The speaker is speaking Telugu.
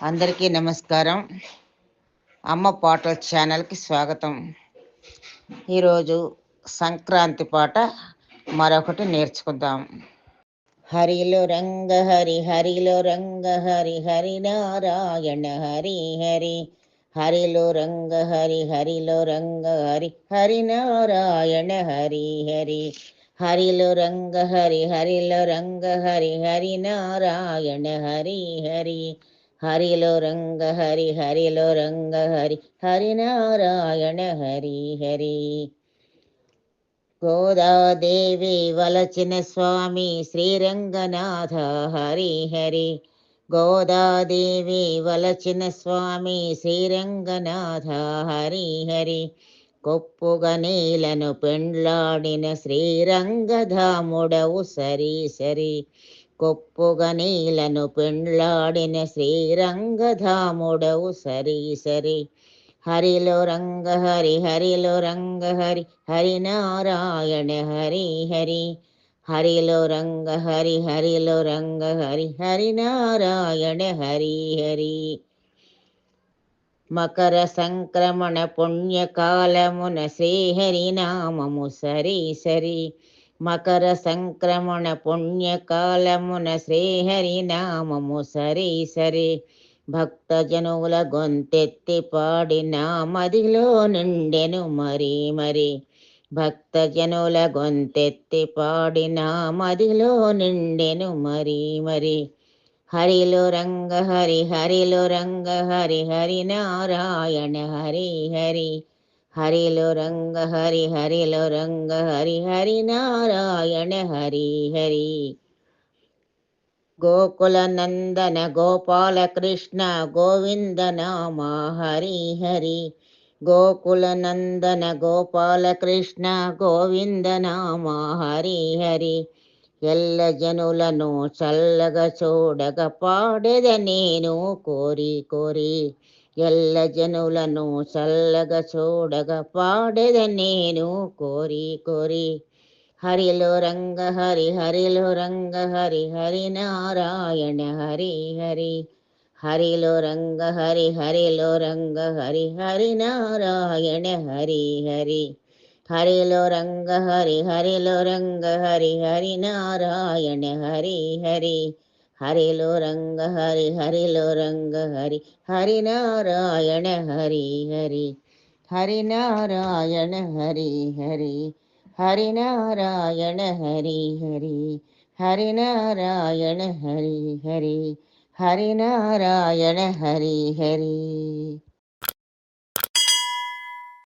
అందరికీ నమస్కారం. అమ్మ పాటల ఛానల్కి స్వాగతం. ఈరోజు సంక్రాంతి పాట మరొకటి నేర్చుకుందాం. హరిలో రంగ హరి హరిలో రంగ హరి హరి నారాయణ హరి హరి హరిలో రంగ హరి హరిలో రంగ హరి హరి నారాయణ హరి హరి హరిలో రంగ హరి హరిలో రంగ హరి హరి నారాయణ హరి హరి హరిలో రంగ హరి హరిలో రంగ హరి హరి నారాయణ హరి హరి గోదాదేవి వలచిన స్వామి శ్రీరంగనాథ హరి హరి గోదాదేవి వలచిన స్వామి శ్రీరంగనాథ హరి హరి కొప్పుగా నీలను పెండ్లాడిన శ్రీరంగధాముడవు సరి సరి కొప్పుగా నీలను పెండ్లాడిన శ్రీరంగధాముడవు సరి సరి హరిలో రంగ హరి హరిలో రంగ హరి హరి నారాయణ హరి హరి హరిలో రంగ హరి హరిలో రంగ హరి హరి నారాయణ హరి హరి మకర సంక్రమణ పుణ్యకాలమున శ్రీహరి నామము సరి సరి మకర సంక్రమణ పుణ్యకాలమున శ్రీహరి నామము సరి సరి భక్తజనుల గొంతెత్తి పాడిన మదిలో నిండెను మరి మరి భక్తజనుల గొంతెత్తి పాడిన మదిలో నిండెను మరి మరి హరిలో రంగ హరి హరిలో రంగ హరి హరి నారాయణ హరి హరి హరిలో రంగ హరి హరిలో రంగ హరి హరి నారాయణ హరి హరి గోకుల నందన గోపాల కృష్ణ గోవింద నామ హరి హరి గోకుల నందన గోపాల కృష్ణ గోవింద నామ హరి హరి ఎల్ల జనులను చల్లగా చూడగా పాడెద నేను కోరి కోరి ఎల్ల జనులను చల్లగా చూడగా పాడెద నేను కోరి కోరి హరిలో రంగ హరి హరిలో రంగ హరి హరి నారాయణ హరి హరి హరిలో రంగ హరి హరిలో రంగ హరి హరి నారాయణ హరి హరి హరిలో రంగ హరి హరిలో రంగ హరి హరి నారాయణ హరి హరి హరిలో రంగ హరి హరిలో రంగ హరి హరి నారాయణ హరి హరి హరి నారాయణ హరి హరి హరి నారాయణ హరి హరి హరి నారాయణ హరి హరి హరి నారాయణ హరి హరి.